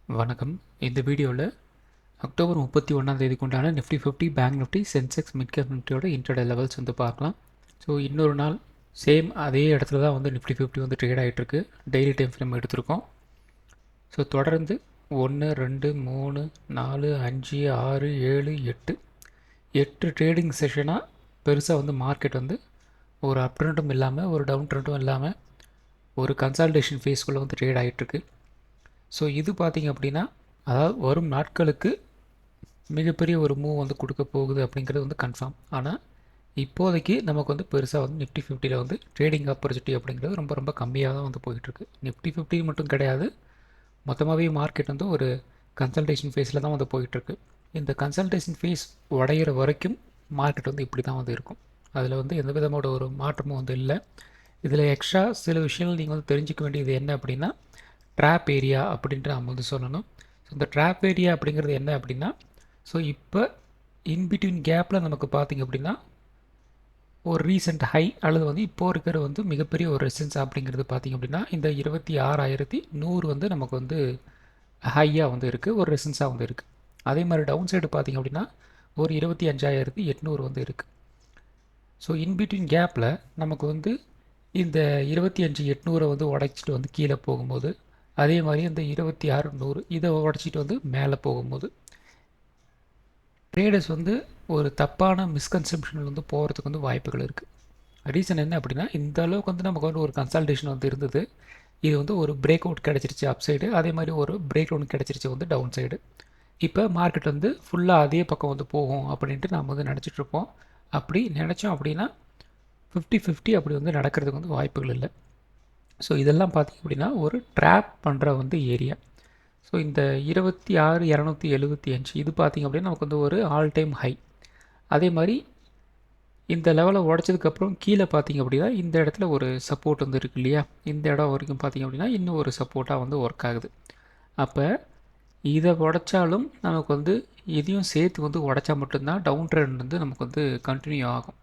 வணக்கம். இந்த வீடியோவில் அக்டோபர் 31ஆம் தேதிக்கு உண்டான Nifty 50 bank Nifty Sensex mid cap நிஃப்டியோட இன்ட்ராடே லெவல்ஸ் வந்து பார்க்கலாம். ஸோ இன்னொரு நாள் சேம் அதே இடத்துல தான் வந்து நிஃப்டி 50 வந்து ட்ரேட் ஆகிட்டுருக்கு. டெய்லி டைம் ஃப்ரேம் எடுத்திருக்கோம். ஸோ தொடர்ந்து 1 2 3 4 5 6 7 8 ட்ரேடிங் செஷனாக பெருசாக வந்து மார்க்கெட் வந்து ஒரு அப் ட்ரெண்டும் இல்லாமல் ஒரு டவுன் ட்ரெண்டும் இல்லாமல் ஒரு கன்சால்டேஷன் ஃபேஸ்க்குள்ளே வந்து ட்ரேட் ஆகிட்டுருக்கு. ஸோ இது பார்த்திங்க அப்படின்னா அதாவது வரும் நாட்களுக்கு மிகப்பெரிய ஒரு மூவ் வந்து கொடுக்க போகுது அப்படிங்கிறது வந்து கன்ஃபார்ம். ஆனால் இப்போதைக்கு நமக்கு வந்து பெருசாக வந்து நிஃப்டி 50ல் வந்து ட்ரேடிங் ஆப்பர்ச்சுனிட்டி அப்படிங்கிறது ரொம்ப ரொம்ப கம்மியாக தான் வந்து போயிட்டுருக்கு. நிஃப்டி 50 மட்டும் கிடையாது, மொத்தமாகவே மார்க்கெட் வந்து ஒரு கன்சல்டேஷன் ஃபேஸில் தான் வந்து போயிட்டுருக்கு. இந்த கன்சல்டேஷன் ஃபேஸ் உடையிற வரைக்கும் மார்க்கெட் வந்து இப்படி தான் வந்து இருக்கும். அதில் வந்து எந்த விதமான ஒரு மாற்றமும் வந்து இல்லை. இதில் எக்ஸ்ட்ரா சில விஷயங்கள் நீங்கள் வந்து தெரிஞ்சிக்க வேண்டியது என்ன அப்படின்னா, ட்ராப் ஏரியா அப்படின்ட்டு நம்ம வந்து சொல்லணும். ஸோ இந்த ட்ராப் ஏரியா அப்படிங்கிறது என்ன அப்படின்னா, ஸோ இப்போ இன்பிட்வீன் கேப்பில் நமக்கு பார்த்திங்க அப்படின்னா ஒரு ரீசெண்ட் ஹை அல்லது வந்து இப்போது இருக்கிற வந்து மிகப்பெரிய ஒரு ரெசிஸ்டன்ஸ் அப்படிங்கிறது பார்த்திங்க அப்படின்னா இந்த 26,100 வந்து நமக்கு வந்து ஹையாக வந்து இருக்குது, ஒரு ரெசிஸ்டன்ஸாக வந்து இருக்குது. அதே மாதிரி டவுன் சைடு பார்த்திங்க அப்படின்னா ஒரு 25,800 வந்து இருக்குது. ஸோ இன்பிட்வீன் கேப்பில் நமக்கு வந்து இந்த 25,800 வந்து உடைச்சிட்டு வந்து கீழே போகும்போது, அதே மாதிரி இந்த 26,100 இதை உடச்சிட்டு வந்து மேலே போகும்போது ட்ரேடர்ஸ் வந்து ஒரு தப்பான மிஸ்கன்செப்ஷனில் வந்து போகிறதுக்கு வந்து வாய்ப்புகள் இருக்குது. ரீசன் என்ன அப்படின்னா, இந்த அளவுக்கு வந்து நமக்கு வந்து ஒரு கன்சல்டேஷன் வந்து இருந்தது. இது வந்து ஒரு பிரேக் அவுட் கிடச்சிருச்சு அப் சைடு, அதே மாதிரி ஒரு பிரேக் டவுன் கிடச்சிருச்சு வந்து டவுன் சைடு. இப்போ மார்க்கெட் வந்து ஃபுல்லாக அதே பக்கம் வந்து போகும் அப்படின்ட்டு நம்ம வந்து நினச்சிட்ருப்போம். அப்படி நினச்சோம் அப்படின்னா 50-50 அப்படி வந்து நடக்கிறதுக்கு வந்து வாய்ப்புகள் இல்லை. ஸோ இதெல்லாம் பார்த்திங்க அப்படின்னா ஒரு ட்ராப் பண்ணுற வந்து ஏரியா. ஸோ இந்த 26,275 இது பார்த்திங்க அப்படின்னா நமக்கு வந்து ஒரு ஆல் டைம் ஹை. அதே மாதிரி இந்த லெவலை உடச்சதுக்கப்புறம் கீழே பார்த்திங்க அப்படின்னா இந்த இடத்துல ஒரு சப்போர்ட் வந்து இருக்குது இல்லையா, இந்த இடம் வரைக்கும் பார்த்திங்க அப்படின்னா இன்னும் ஒரு சப்போர்ட்டாக வந்து ஒர்க் ஆகுது. அப்போ இதை உடைச்சாலும் நமக்கு வந்து இதையும் சேர்த்து வந்து உடைச்சா மட்டும்தான் டவுன் ட்ரெண்ட் வந்து நமக்கு வந்து கண்டினியூ ஆகும்.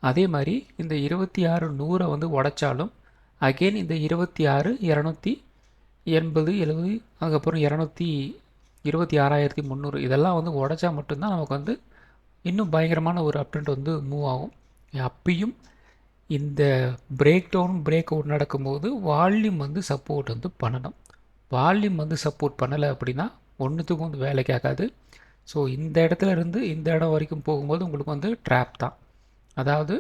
அதே மாதிரி இந்த 26,100 வந்து உடைச்சாலும் அகெயின் இந்த 26,280 70 அதுக்கப்புறம் 26,300 இதெல்லாம் வந்து உடைச்சா மட்டும்தான் நமக்கு வந்து இன்னும் பயங்கரமான ஒரு அப்ட்ரெண்ட் வந்து மூவ் ஆகும். அப்பயும் இந்த பிரேக் டவுன் பிரேக் அவுட் நடக்கும்போது வால்யூம் வந்து சப்போர்ட் வந்து பண்ணணும். வால்யூம் வந்து சப்போர்ட் பண்ணலை அப்படின்னா ஒன்றுத்துக்கும் வந்து வேலை கேட்காது. ஸோ இந்த இடத்துல இருந்து இந்த இடம் வரைக்கும் போகும்போது உங்களுக்கு வந்து ட்ராப் தான். அதாவது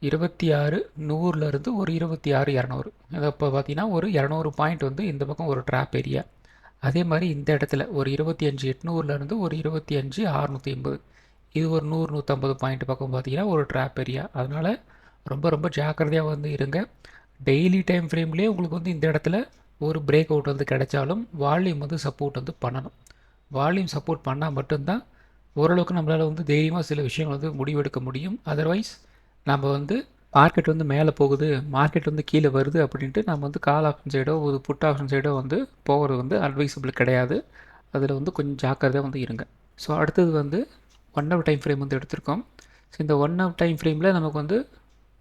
26,100 ஒரு 26,200 அதை இப்போ பார்த்தீங்கன்னா ஒரு 200 பாயிண்ட் வந்து இந்த பக்கம் ஒரு ட்ராப் ஏரியா. அதே மாதிரி இந்த இடத்துல ஒரு 25,800 ஒரு 25,680 இது ஒரு 100-150 பாயிண்ட் பக்கம் பார்த்தீங்கன்னா ஒரு ட்ராப் ஏரியா. அதனால் ரொம்ப ரொம்ப ஜாக்கிரதையாக வந்து இருங்க. டெய்லி டைம் ஃப்ரேம்லேயே உங்களுக்கு வந்து இந்த இடத்துல ஒரு பிரேக் அவுட் வந்து கிடைச்சாலும் வால்யூம் வந்து சப்போர்ட் வந்து பண்ணணும். வால்யூம் சப்போர்ட் பண்ணால் மட்டும்தான் ஓரளவுக்கு நம்மளால் வந்து தைரியமாக சில விஷயங்கள் வந்து முடிவெடுக்க முடியும். அதர்வைஸ் நம்ம வந்து மார்க்கெட் வந்து மேலே போகுது, மார்க்கெட் வந்து கீழே வருது அப்படின்ட்டு நம்ம வந்து கால் ஆப்ஷன் சைடோ ஒரு புட் ஆப்ஷன் சைடோ வந்து போகிறது வந்து அட்வைசபிள் கிடையாது. அதில் வந்து கொஞ்சம் ஜாக்கிரதையாக வந்து இருங்க. ஸோ அடுத்தது வந்து 1 ஹவர் டைம் ஃப்ரேம் வந்து எடுத்திருக்கோம். ஸோ இந்த 1 ஹவர் டைம் ஃப்ரேமில் நமக்கு வந்து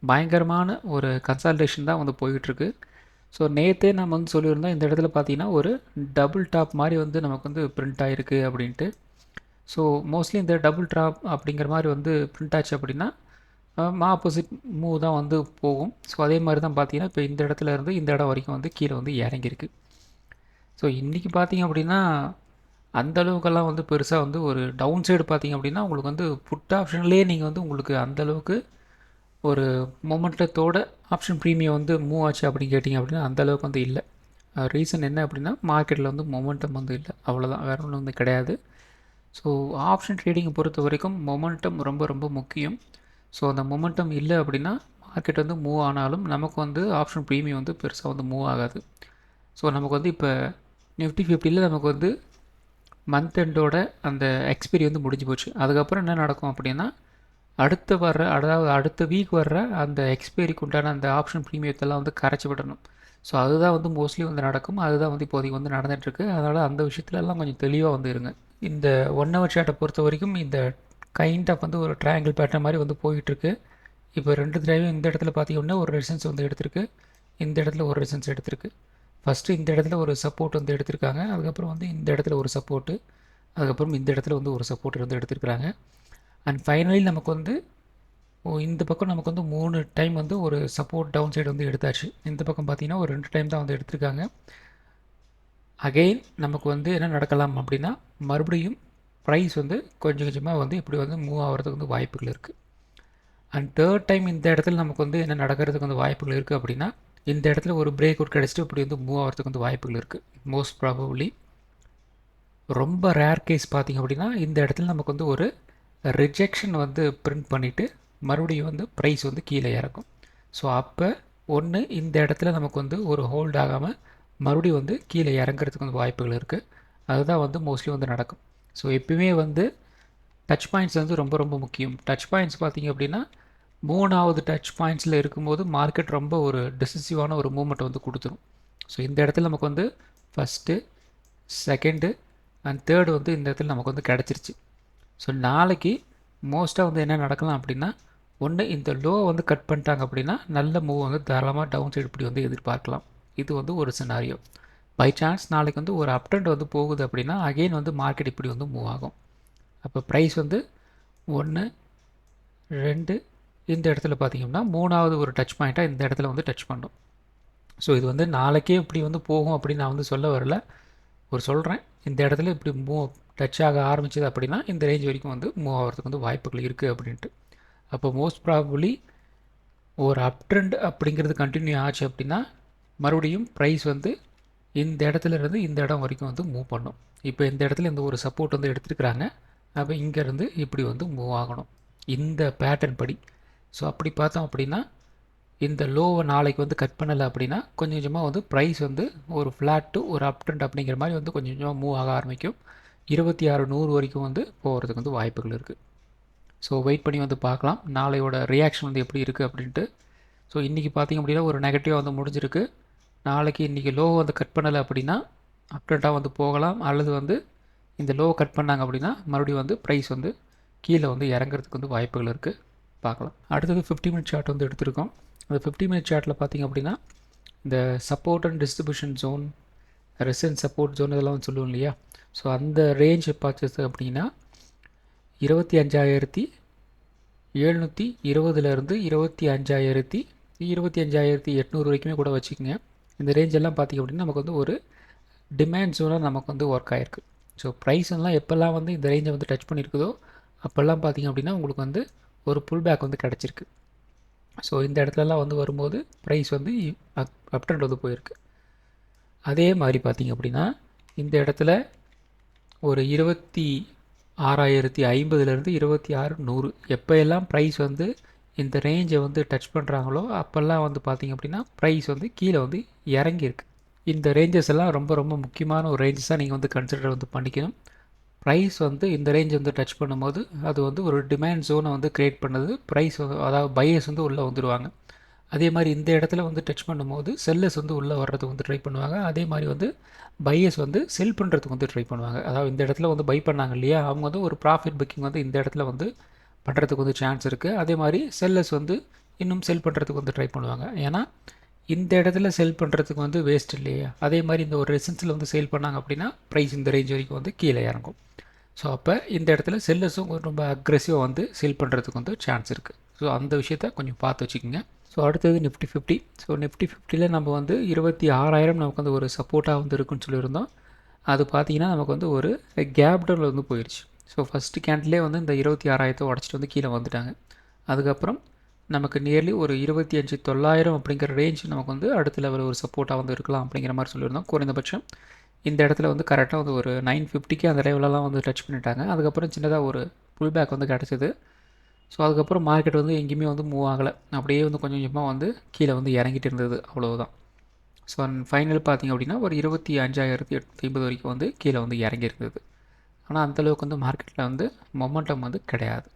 பயங்கரமான ஒரு கன்சால்டேஷன் தான் வந்து போயிட்டுருக்கு. ஸோ நேற்றே நம்ம வந்து சொல்லியிருந்தோம் இந்த இடத்துல பார்த்தீங்கன்னா ஒரு டபுள் டாப் மாதிரி வந்து நமக்கு வந்து பிரிண்ட் ஆகிருக்கு அப்படின்ட்டு. ஸோ மோஸ்ட்லி இந்த டபுள் டாப் அப்படிங்கிற மாதிரி வந்து பிரிண்ட் ஆச்சு அப்படின்னா ஆப்போசிட் மூவ் தான் வந்து போகும். ஸோ அதே மாதிரி தான் பார்த்தீங்கன்னா இப்போ இந்த இடத்துல இருந்து இந்த இடம் வரைக்கும் வந்து கீழே வந்து இறங்கியிருக்கு. ஸோ இன்றைக்கி பார்த்தீங்க அப்படின்னா அந்தளவுக்கெல்லாம் வந்து பெருசாக வந்து ஒரு டவுன் சைடு பார்த்தீங்க அப்படின்னா உங்களுக்கு வந்து புட் ஆப்ஷன்லேயே நீங்கள் வந்து உங்களுக்கு அந்தளவுக்கு ஒரு மொமெண்டத்தோட ஆப்ஷன் ப்ரீமியம் வந்து மூவ் ஆச்சு அப்படின்னு கேட்டிங்க அப்படின்னா அந்தளவுக்கு வந்து இல்லை. ரீசன் என்ன அப்படின்னா மார்க்கெட்டில் வந்து மொமெண்டம் வந்து இல்லை, அவ்வளோதான், வேறு ஒன்றும் வந்து கிடையாது. ஸோ ஆப்ஷன் ட்ரேடிங்கை பொறுத்த வரைக்கும் மொமெண்டம் ரொம்ப ரொம்ப முக்கியம். ஸோ அந்த மொமெண்டம் இல்லை அப்படின்னா மார்க்கெட் வந்து மூவ் ஆனாலும் நமக்கு வந்து ஆப்ஷன் ப்ரீமியம் வந்து பெருசாக வந்து மூவ் ஆகாது. ஸோ நமக்கு வந்து இப்போ நிஃப்டி 50ல் நமக்கு வந்து மந்த் எண்டோட அந்த எக்ஸ்பீரி வந்து முடிஞ்சு போச்சு. அதுக்கப்புறம் என்ன நடக்கும் அப்படின்னா அதாவது அடுத்த வீக் வர்ற அந்த எக்ஸ்பைரிக்கு உண்டான அந்த ஆப்ஷன் ப்ரீமியத்தெல்லாம் வந்து கரைச்சி விடணும். ஸோ அதுதான் வந்து மோஸ்ட்லி வந்து நடக்கும். அதுதான் வந்து இப்போதைக்கு வந்து நடந்துகிட்ருக்கு. அதனால் அந்த விஷயத்துலலாம் கொஞ்சம் தெளிவாக வந்து இருங்க. இந்த 1 ஹவர் சார்ட்டை பொறுத்த வரைக்கும் இந்த கைண்ட் ஆஃப் வந்து ஒரு ட்ரையாங்கிள் பேட்டர்ன் மாதிரி வந்து போயிட்டுருக்கு. இப்போ 2 தடவையும் இந்த இடத்துல பார்த்தீங்கன்னா ஒரு ரெசிஸ்டன்ஸ் வந்து எடுத்திருக்கு, இந்த இடத்துல ஒரு ரெசிஸ்டன்ஸ் எடுத்திருக்கு. ஃபஸ்ட்டு இந்த இடத்துல ஒரு சப்போர்ட் வந்து எடுத்திருக்காங்க, அதுக்கப்புறம் வந்து இந்த இடத்துல ஒரு சப்போர்ட்டு, அதுக்கப்புறம் இந்த இடத்துல வந்து ஒரு சப்போர்ட் வந்து எடுத்திருக்கிறாங்க. அண்ட் ஃபைனலி நமக்கு வந்து இந்த பக்கம் நமக்கு வந்து 3 டைம் வந்து ஒரு சப்போர்ட் டவுன் சைடு வந்து எடுத்தாச்சு. இந்த பக்கம் பார்த்தீங்கன்னா ஒரு 2 டைம் தான் வந்து எடுத்திருக்காங்க. அகெயின் நமக்கு வந்து என்ன நடக்கலாம் அப்படின்னா, மறுபடியும் ப்ரைஸ் வந்து கொஞ்சம் கொஞ்சமாக வந்து இப்படி வந்து மூவ் ஆகிறதுக்கு வந்து வாய்ப்புகள் இருக்குது. அண்ட் தேர்ட் டைம் இந்த இடத்துல நமக்கு வந்து என்ன நடக்கிறதுக்கு வந்து வாய்ப்புகள் இருக்குது அப்படின்னா, இந்த இடத்துல ஒரு பிரேக் அவுட் கிடச்சிட்டு இப்படி வந்து மூவ் ஆகிறதுக்கு வந்து வாய்ப்புகள் இருக்குது. மோஸ்ட் ப்ராபப்ளி ரொம்ப ரேர் கேஸ் பார்த்திங்க அப்படின்னா, இந்த இடத்துல நமக்கு வந்து ஒரு ரிஜெக்ஷன் வந்து பிரிண்ட் பண்ணிவிட்டு மறுபடியும் வந்து ப்ரைஸ் வந்து கீழே இறக்கும். ஸோ அப்போ ஒன்று இந்த இடத்துல நமக்கு வந்து ஒரு ஹோல்ட் ஆகாமல் மறுபடியும் வந்து கீழே இறங்குறதுக்கு வந்து வாய்ப்புகள் இருக்குது. அதுதான் வந்து மோஸ்ட்லி வந்து நடக்கும். ஸோ எப்பயுமே வந்து டச் பாயிண்ட்ஸ் வந்து ரொம்ப ரொம்ப முக்கியம். டச் பாயிண்ட்ஸ் பார்த்திங்க அப்படின்னா, 3வது டச் பாயிண்ட்ஸில் இருக்கும்போது மார்க்கெட் ரொம்ப ஒரு டிசிசிவான ஒரு மூமெண்ட் வந்து கொடுத்துரும். ஸோ இந்த இடத்துல நமக்கு வந்து ஃபஸ்ட்டு, செகண்டு அண்ட் தேர்டு வந்து இந்த இடத்துல நமக்கு வந்து கிடச்சிருச்சு. ஸோ நாளைக்கு மோஸ்ட்டாக வந்து என்ன நடக்கலாம் அப்படின்னா, ஒன்று இந்த லோ வந்து கட் பண்ணிட்டாங்க அப்படின்னா நல்ல மூவ் வந்து தாராளமாக டவுன் சைடு இப்படி வந்து எதிர்பார்க்கலாம். இது வந்து ஒரு சினாரியோ. பை சான்ஸ் நாளைக்கு வந்து ஒரு அப் ட்ரெண்ட் வந்து போகுது அப்படின்னா அகெயின் வந்து மார்க்கெட் இப்படி வந்து மூவ் ஆகும். அப்போ ப்ரைஸ் வந்து 1, 2 இந்த இடத்துல பார்த்தீங்கன்னா 3வது ஒரு டச் பாயிண்ட்டாக இந்த இடத்துல வந்து டச் பண்ணும். ஸோ இது வந்து நாளைக்கே இப்படி வந்து போகும் அப்படின்னு நான் வந்து சொல்ல வரல, ஒரு சொல்கிறேன். இந்த இடத்துல இப்படி டச் ஆக ஆரம்பிச்சது அப்படின்னா இந்த ரேஞ்ச் வரைக்கும் வந்து மூவ் ஆகிறதுக்கு வந்து வாய்ப்புகள் இருக்குது அப்படின்ட்டு. அப்போ மோஸ்ட் ப்ராபபிளி ஒரு அப் ட்ரெண்ட் அப்படிங்கிறது கண்டினியூ ஆச்சு அப்படின்னா மறுபடியும் ப்ரைஸ் வந்து இந்த இடத்துல இருந்து இந்த இடம் வரைக்கும் வந்து மூவ் பண்ணும். இப்போ இந்த இடத்துல இந்த ஒரு சப்போர்ட் வந்து எடுத்துருக்குறாங்க. அப்போ இங்கேருந்து இப்படி வந்து மூவ் ஆகணும் இந்த பேட்டர்ன் படி. ஸோ அப்படி பார்த்தோம் அப்படின்னா இந்த லோவை நாளைக்கு வந்து கட் பண்ணலை அப்படின்னா கொஞ்சம் கொஞ்சமாக வந்து ப்ரைஸ் வந்து ஒரு ஃப்ளாட் டு ஒரு அப் ட்ரெண்ட் அப்படிங்கிற மாதிரி வந்து கொஞ்சம் கொஞ்சமாக மூவ் ஆக ஆரம்பிக்கும். 2600 வரைக்கும் வந்து போகிறதுக்கு வந்து வாய்ப்புகள் இருக்குது. ஸோ வெயிட் பண்ணி வந்து பார்க்கலாம் நாளையோட ரியாக்ஷன் வந்து எப்படி இருக்குது அப்படின்ட்டு. ஸோ இன்றைக்கி பார்த்திங்க அப்படின்னா ஒரு நெகட்டிவாக வந்து முடிஞ்சிருக்கு. நாளைக்கு இன்றைக்கி லோவை வந்து கட் பண்ணலை அப்படின்னா அப் ட்ரெண்டாக வந்து போகலாம், அல்லது வந்து இந்த லோவை கட் பண்ணாங்க அப்படின்னா மறுபடியும் வந்து ப்ரைஸ் வந்து கீழே வந்து இறங்குறதுக்கு வந்து வாய்ப்புகள் இருக்குது. பார்க்கலாம். அடுத்தது 50 மினிட் சார்ட் வந்து எடுத்திருக்கோம். அந்த 50 மினிட் சார்ட்டில் பார்த்திங்க அப்படின்னா இந்த support and distribution zone, resistance support zone இதெல்லாம் வந்து சொல்லுவோம் இல்லையா. ஸோ அந்த ரேஞ்ச் பார்த்தது அப்படின்னா 25,720லேருந்து 25,800 வரைக்குமே கூட வச்சுக்கோங்க. இந்த ரேஞ்ச் எல்லாம் பார்த்திங்க அப்படின்னா நமக்கு வந்து ஒரு டிமாண்ட் ஜோனாக நமக்கு வந்து ஒர்க் ஆகிருக்கு. ஸோ ப்ரைஸ் எல்லாம் எப்போல்லாம் வந்து இந்த ரேஞ்சை வந்து டச் பண்ணியிருக்குதோ அப்போல்லாம் பார்த்திங்க அப்படின்னா உங்களுக்கு வந்து ஒரு புல் பேக் வந்து கிடச்சிருக்கு. ஸோ இந்த இடத்துலலாம் வந்து வரும்போது ப்ரைஸ் வந்து அப் ட்ரெண்ட் வந்து போயிருக்கு. அதே மாதிரி பார்த்திங்க அப்படின்னா இந்த இடத்துல ஒரு 26,050லேருந்து 26,100 எப்போ எல்லாம் ப்ரைஸ் வந்து இந்த ரேஞ்சை வந்து டச் பண்ணுறாங்களோ அப்போல்லாம் வந்து பார்த்திங்க அப்படின்னா ப்ரைஸ் வந்து கீழே வந்து இறங்கியிருக்கு. இந்த ரேஞ்சஸ் எல்லாம் ரொம்ப ரொம்ப முக்கியமான ஒரு ரேஞ்சஸாக நீங்கள் வந்து கன்சிடர் வந்து பண்ணிக்கணும். ப்ரைஸ் வந்து இந்த ரேஞ்ச் வந்து டச் பண்ணும்போது அது வந்து ஒரு டிமாண்ட் ஜோனை வந்து க்ரியேட் பண்ணுது. ப்ரைஸ் அதாவது பையர்ஸ் வந்து உள்ளே வந்துடுவாங்க. அதே மாதிரி இந்த இடத்துல வந்து டச் பண்ணும்போது செல்லர்ஸ் வந்து உள்ளே வர்றதுக்கு வந்து ட்ரை பண்ணுவாங்க. அதே மாதிரி வந்து பையர்ஸ் வந்து செல் பண்ணுறதுக்கு வந்து ட்ரை பண்ணுவாங்க. அதாவது இந்த இடத்துல வந்து பை பண்ணாங்க இல்லையா, அவங்க வந்து ஒரு ப்ராஃபிட் புக்கிங் வந்து இந்த இடத்துல வந்து பண்ணுறதுக்கு வந்து சான்ஸ் இருக்குது. அதே மாதிரி செல்லர்ஸ் வந்து இன்னும் செல் பண்ணுறதுக்கு வந்து ட்ரை பண்ணுவாங்க. ஏன்னா இந்த இடத்துல செல் பண்ணுறதுக்கு வந்து வேஸ்ட் இல்லையா. அதே மாதிரி இந்த ஒரு ரெசன்ஸில் வந்து சேல் பண்ணாங்க அப்படின்னா ப்ரைஸ் இந்த ரேஞ்ச் வரைக்கும் வந்து கீழே இறங்கும். ஸோ அப்போ இந்த இடத்துல செல்லர்ஸும் ரொம்ப அக்ரெசிவாக வந்து சேல் பண்ணுறதுக்கு வந்து சான்ஸ் இருக்குது. ஸோ அந்த விஷயத்த கொஞ்சம் பார்த்து வச்சுக்கோங்க. ஸோ அடுத்தது நிஃப்டி 50. ஸோ நிஃப்டி 50ல் நம்ம வந்து 26,000 நமக்கு வந்து ஒரு சப்போர்ட்டாக வந்து இருக்குன்னு சொல்லியிருந்தோம். அது பார்த்திங்கன்னா நமக்கு வந்து ஒரு கேப் டவுனில் வந்து போயிடுச்சு. ஸோ ஃபஸ்ட்டு கேண்டிலே வந்து இந்த 26,000 உடச்சிட்டு வந்து கீழே வந்துட்டாங்க. அதுக்கப்புறம் நமக்கு நியர்லி ஒரு 25,900 அப்படிங்கிற ரேஞ்ச் நமக்கு வந்து அடுத்த லெவல் ஒரு சப்போர்ட்டாக வந்து இருக்கலாம் அப்படிங்கிற மாதிரி சொல்லியிருந்தோம். குறைந்தபட்சம் இந்த இடத்துல வந்து கரெக்டாக வந்து ஒரு 950க்கு அந்த லெவலெல்லாம் வந்து டச் பண்ணிட்டாங்க. அதுக்கப்புறம் சின்னதாக ஒரு புல் பேக் வந்து கிடச்சிது. ஸோ அதுக்கப்புறம் மார்க்கெட் வந்து எங்கேயுமே வந்து மூவ் ஆகலை, அப்படியே வந்து கொஞ்சம் கொஞ்சமாக வந்து கீழே வந்து இறங்கிட்டு இருந்தது, அவ்வளோதான். ஸோ ஃபைனல் பார்த்திங்க அப்படின்னா ஒரு 25,850 வரைக்கும் வந்து கீழே வந்து இறங்கியிருந்தது. ஆனால் அந்தளவுக்கு வந்து மார்க்கெட்டில் வந்து மொமெண்டம் வந்து கிடையாது.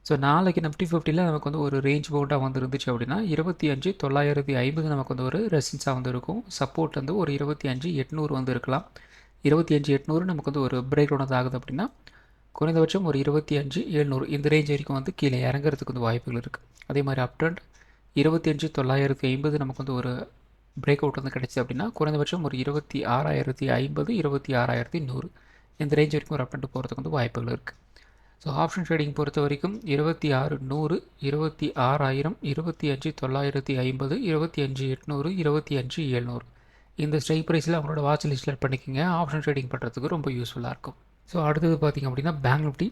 ஸோ நாளைக்கு நிஃப்டி 50ல் நமக்கு வந்து ஒரு ரேஞ்ச் பவுண்டாக வந்து இருந்துச்சு அப்படின்னா 25,950 நமக்கு வந்து ஒரு ரெசிஸ்டன்ஸாக வந்து இருக்கும். சப்போர்ட் வந்து ஒரு 25,800 வந்து இருக்கலாம். 25,800 நமக்கு வந்து ஒரு பிரேக் டவுன் வந்து ஆகுது அப்படின்னா குறைந்தபட்சம் ஒரு 25,700 இந்த ரேஞ்ச் வரைக்கும் வந்து கீழே இறங்குறதுக்கு வந்து வாய்ப்புகள் இருக்குது. அதே மாதிரி அப் ட்ரெண்ட் 25,950 நமக்கு வந்து ஒரு பிரேக் அவுட் வந்து கிடைச்சி அப்படின்னா குறைந்தபட்சம் ஒரு 26,050 26,100 இந்த ரேஞ்ச் வரைக்கும் ஒரு அப்டெண்ட் போகிறதுக்கு வந்து வாய்ப்புகள் இருக்குது. ஸோ ஆப்ஷன் ட்ரேடிங் பொறுத்த வரைக்கும் 26,100 26,000 25,950 25,800 25,700 இந்த ஸ்ட்ரைக் ப்ரைஸில் அவங்களோட வாட்ச் லிஸ்ட்டில் பண்ணிக்கோங்க. ஆப்ஷன் ட்ரேடிங் பண்ணுறதுக்கு ரொம்ப யூஸ்ஃபுல்லாக இருக்கும். ஸோ அடுத்தது பார்த்திங்க அப்படின்னா bank Nifty.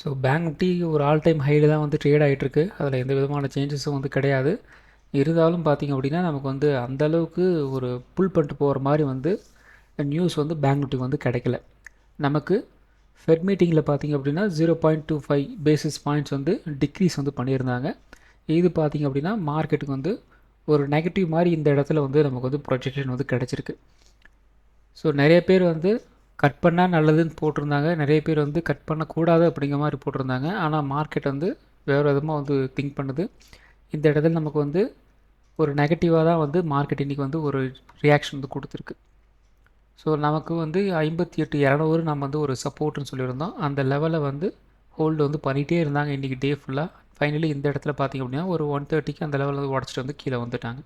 So bank Nifty ஒரு ஆல் டைம் ஹையில் தான் வந்து ட்ரேட் ஆகிட்டுருக்கு. அதில் எந்த விதமான சேஞ்சஸும் வந்து கிடையாது. இருந்தாலும் பார்த்திங்க அப்படின்னா நமக்கு வந்து அந்தளவுக்கு ஒரு புல் பண்ணிட்டு போகிற மாதிரி வந்து நியூஸ் வந்து பேங்க் நிஃப்டி வந்து கிடைக்கல. நமக்கு ஃபெட் மீட்டிங்கில் பார்த்திங்க அப்படின்னா 0.25 பேசிஸ் பாயிண்ட்ஸ் வந்து டிக்ரீஸ் வந்து பண்ணியிருந்தாங்க. இது பார்த்திங்க அப்படின்னா மார்க்கெட்டுக்கு வந்து ஒரு நெகட்டிவ் மாதிரி இந்த இடத்துல வந்து நமக்கு வந்து ப்ரொஜெக்ஷன் வந்து கிடச்சிருக்கு. ஸோ நிறைய பேர் வந்து கட் பண்ணால் நல்லதுன்னு போட்டிருந்தாங்க, நிறைய பேர் வந்து கட் பண்ணக்கூடாது அப்படிங்கிற மாதிரி போட்டிருந்தாங்க. ஆனால் மார்க்கெட் வந்து வேறு விதமாக வந்து திங்க் பண்ணுது. இந்த இடத்துல நமக்கு வந்து ஒரு நெகட்டிவாக தான் வந்து மார்க்கெட் இன்றைக்கி வந்து ஒரு ரியாக்ஷன் வந்து கொடுத்துருக்கு. ஸோ நமக்கு வந்து 58,200 நம்ம வந்து ஒரு சப்போர்ட்னு சொல்லியிருந்தோம். அந்த லெவலை வந்து ஹோல்டு வந்து பண்ணிகிட்டே இருந்தாங்க இன்றைக்கி டே ஃபுல்லாக. ஃபைனலி இந்த இடத்துல பார்த்திங்க அப்படின்னா ஒரு 130க்கு அந்த லெவலில் வந்து உடச்சிட்டு வந்து கீழே வந்துட்டாங்க.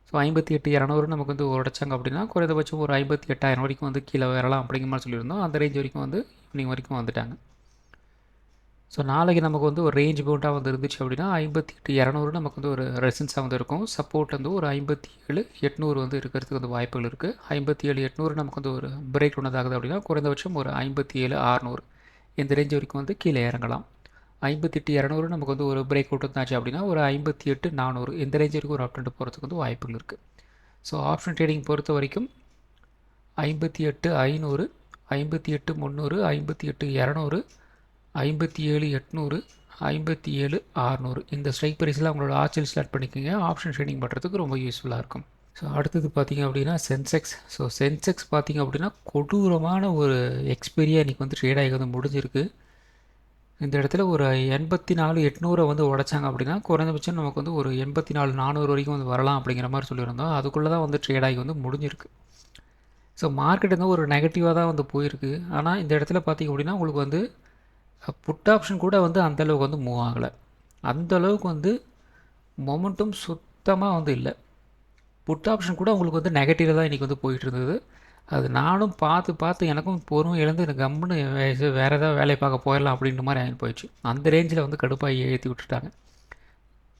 ஸோ 58,200 நமக்கு வந்து உடைச்சாங்க அப்படின்னா குறைந்தபட்சம் ஒரு 58,000 வரைக்கும் வந்து கீழே வரலாம் அப்படிங்கிற மாதிரி சொல்லியிருந்தோம். அந்த ரேஞ்ச் வரைக்கும் வந்து ஈவினிங் வரைக்கும் வந்துட்டாங்க. ஸோ நாளைக்கு நமக்கு வந்து ஒரு ரேஞ்ச் பவுண்டாக வந்து இருந்துச்சு அப்படின்னா 58,200 நமக்கு வந்து ஒரு ரெசிஸ்டன்ஸாக வந்து இருக்கும். சப்போர்ட் வந்து ஒரு 57,800 வந்து இருக்கிறதுக்கு வந்து வாய்ப்புகள் இருக்குது. 57,800 நமக்கு வந்து ஒரு பிரேக் ஒன்றதாகுது அப்படின்னா குறைந்தபட்சம் ஒரு 57,600 இந்த ரேஞ்ச் வரைக்கும் வந்து கீழே இறங்கலாம். 58,200 நமக்கு வந்து ஒரு பிரேக் அவுட் இருந்தாச்சு அப்படின்னா ஒரு 58,400 இந்த ரேஞ்ச் வரைக்கும் ஒரு அப்டெண்ட் போகிறதுக்கு வந்து வாய்ப்புகள் இருக்குது. ஸோ ஆப்ஷன் ட்ரேடிங் பொறுத்த வரைக்கும் 58,500 58,300 58,200 57,800 57,600 இந்த ஸ்ட்ரைக் ப்ரைஸில் அவங்களோட ஆர்ச்சல் ஸ்டார்ட் பண்ணிக்கோங்க. ஆப்ஷன் ட்ரேடிங் பண்ணுறதுக்கு ரொம்ப யூஸ்ஃபுல்லாக இருக்கும். ஸோ அடுத்தது பார்த்திங்க அப்படின்னா சென்செக்ஸ். ஸோ சென்செக்ஸ் பார்த்திங்க அப்படின்னா கொடூரமான ஒரு எக்ஸ்பீரியா இன்றைக்கி வந்து ட்ரேட் ஆகி வந்து முடிஞ்சிருக்கு. இந்த இடத்துல ஒரு 84,800 வந்து உடைச்சாங்க அப்படின்னா குறைந்தபட்சம் நமக்கு வந்து ஒரு 84,400 வரைக்கும் வந்து வரலாம் அப்படிங்கிற மாதிரி சொல்லியிருந்தோம். அதுக்குள்ளே தான் வந்து ட்ரேட் ஆகி வந்து முடிஞ்சிருக்கு. ஸோ மார்க்கெட் வந்து ஒரு நெகட்டிவாக தான் வந்து போயிருக்கு. ஆனால் இந்த இடத்துல பார்த்திங்க அப்படின்னா உங்களுக்கு வந்து புட் ஆப்ஷன் கூட வந்து அந்தளவுக்கு வந்து மூவ் ஆகலை. அந்தளவுக்கு வந்து மொமெண்டம் சுத்தமாக வந்து இல்லை. புட் ஆப்ஷன் கூட உங்களுக்கு வந்து நெகட்டிவாக தான் இன்றைக்கி வந்து போயிட்டு இருந்தது. அது நானும் பார்த்து எனக்கும் பொறுமை இழந்து எனக்கு கம்முன்னு வேறு ஏதாவது வேலையை பார்க்க போயிடலாம் அப்படின்ற மாதிரி ஆகி போயிடுச்சு. அந்த ரேஞ்சில் வந்து கடுப்பாகி ஏற்றி விட்டுட்டாங்க.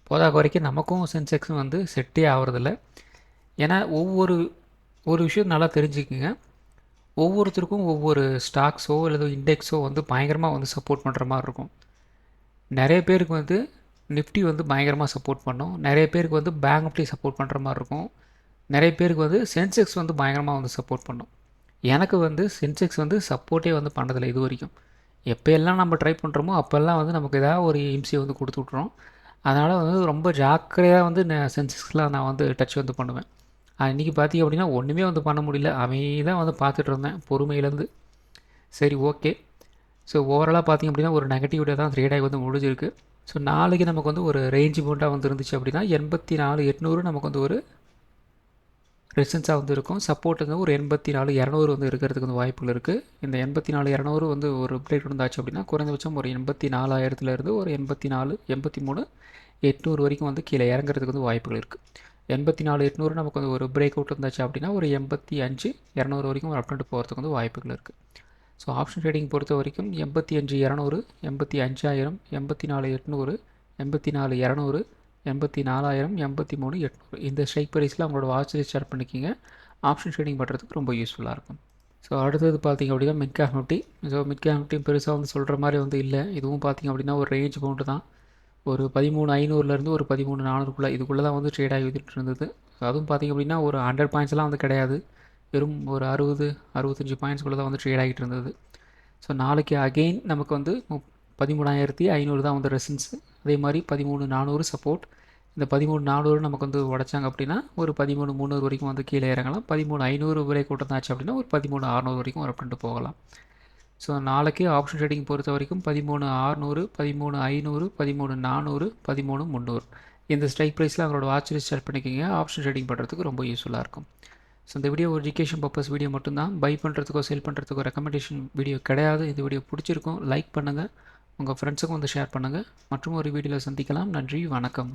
போதா குறைக்கும் நமக்கும் சென்செக்ஸும் வந்து செட்டே ஆகிறதில்ல. ஏன்னா ஒரு விஷயம் நல்லா தெரிஞ்சுக்குங்க. ஒவ்வொருத்தருக்கும் ஒவ்வொரு ஸ்டாக்ஸோ அல்லது இண்டெக்ஸோ வந்து பயங்கரமாக வந்து சப்போர்ட் பண்ணுற மாதிரி இருக்கும். நிறைய பேருக்கு வந்து நிஃப்டி வந்து பயங்கரமாக சப்போர்ட் பண்ணும். நிறைய பேருக்கு வந்து பேங்க் நிஃப்டி சப்போர்ட் பண்ணுற மாதிரி இருக்கும். நிறைய பேருக்கு வந்து சென்செக்ஸ் வந்து பயங்கரமாக வந்து சப்போர்ட் பண்ணும். எனக்கு வந்து சென்செக்ஸ் வந்து சப்போர்ட்டே வந்து பண்ணதில்லை இது வரைக்கும். எப்போயெல்லாம் நம்ம ட்ரை பண்ணுறோமோ அப்போல்லாம் வந்து நமக்கு ஏதாவது ஒரு இம்சியை வந்து கொடுத்து விட்றோம். அதனால் வந்து ரொம்ப ஜாக்கிரதையாக வந்து சென்செக்ஸ்லாம் நான் வந்து டச் வந்து பண்ணுவேன். இன்றைக்கி பார்த்திங்க அப்படின்னா ஒன்றுமே வந்து பண்ண முடியல. அமைதியாக வந்து பார்த்துட்டு இருந்தேன் பொறுமையிலேருந்து. சரி ஓகே. ஸோ ஓவராலாக பார்த்திங்க அப்படின்னா ஒரு நெகட்டிவிட்டியாக தான் ட்ரேட் ஆகி வந்து முடிஞ்சிருக்கு. ஸோ நாளைக்கு நமக்கு வந்து ஒரு ரேஞ்ச் பவுண்டாக வந்து இருந்துச்சு அப்படின்னா 84,800 நமக்கு வந்து ஒரு ரெசிஸ்டன்ஸாக வந்து இருக்கும். சப்போர்ட் வந்து ஒரு 84,200 வந்து இருக்கிறதுக்கு வந்து வாய்ப்புகள் இருக்குது. இந்த 84,200 வந்து ஒரு பிரேக் இருந்தாச்சு அப்படின்னா குறைந்தபட்சம் ஒரு 84,000 ஒரு 84 83,800 வரைக்கும் வந்து கீழே இறங்குறதுக்கு வந்து வாய்ப்புகள் இருக்குது. 84,800 நமக்கு வந்து ஒரு பிரேக் அவுட் இருந்தாச்சு அப்படின்னா ஒரு 85,200 வரைக்கும் ஒரு அப்டெண்ட் போகிறதுக்கு வந்து வாய்ப்புகள் இருக்குது. ஸோ ஆப்ஷன் ட்ரேடிங் பொறுத்த வரைக்கும் 85,200 85,000 84,800 84,200 84,000 83,800 இந்த ஸ்ட்ரைக் ப்ரைஸில் அவங்களோட வாட்ச் லிஸ்ட் ஸ்டார்ட் பண்ணிக்கிங்க. ஆப்ஷன் ட்ரேடிங் பண்ணுறதுக்கு ரொம்ப யூஸ்ஃபுல்லாக இருக்கும். ஸோ அடுத்தது பார்த்திங்க அப்படின்னா mid cap Nifty. So mid cap Nifty பெருசாக வந்து சொல்கிற மாதிரி வந்து இல்லை. இதுவும் பார்த்திங்க அப்படின்னா ஒரு ரேஞ்ச் பவுண்டு தான். ஒரு 13,500 ஒரு 13,400 இதுக்குள்ளே தான் வந்து ட்ரேட் ஆகி வந்துட்டு இருந்தது. அதுவும் பார்த்திங்க அப்படின்னா ஒரு 100 பாயிண்ட்ஸ்லாம் வந்து கிடையாது. வெறும் ஒரு 60-65 பாயிண்ட்ஸ்குள்ளே தான் வந்து ட்ரேட் ஆகிட்டு இருந்தது. ஸோ நாளைக்கு அகெயின் நமக்கு வந்து 13,500 தான் வந்து ரெசிஸ்டன்ஸ். அதே மாதிரி 13,400 சப்போர்ட். இந்த 13,400 நமக்கு வந்து உடைச்சாங்க அப்படின்னா ஒரு 13,300 வரைக்கும் வந்து கீழே இறங்கலாம். 13,500 பிரேக் அவுட் இருந்தாச்சு அப்படின்னா ஒரு 13,600 வரைக்கும் ஒரு அப்டெண்ட் போகலாம். ஸோ நாளைக்கு ஆப்ஷன் ட்ரேடிங் பொறுத்த வரைக்கும் 13,600 13,500 13,400 13,300 இந்த ஸ்ட்ரைக் ப்ரைஸில் அவங்களோட வாட்ச் லிஸ்ட் ஸ்டார்ட் பண்ணிக்கிங்க. ஆப்ஷன் ட்ரேடிங் பண்ணுறதுக்கு ரொம்ப யூஸ்ஃபுல்லாக இருக்கும். ஸோ இந்த வீடியோ ஒரு எஜுகேஷன் பர்பஸ் வீடியோ மட்டும்தான். பை பண்ணுறதுக்கோ சேல் பண்ணுறதுக்கோ ரெக்கமெண்டேஷன் வீடியோ கிடையாது. இந்த வீடியோ பிடிச்சிருக்கும் லைக் பண்ணுங்கள், உங்கள் ஃப்ரெண்ட்ஸுக்கும் வந்து ஷேர் பண்ணுங்கள். மற்றும் ஒரு வீடியோவில் சந்திக்கலாம். நன்றி, வணக்கம்.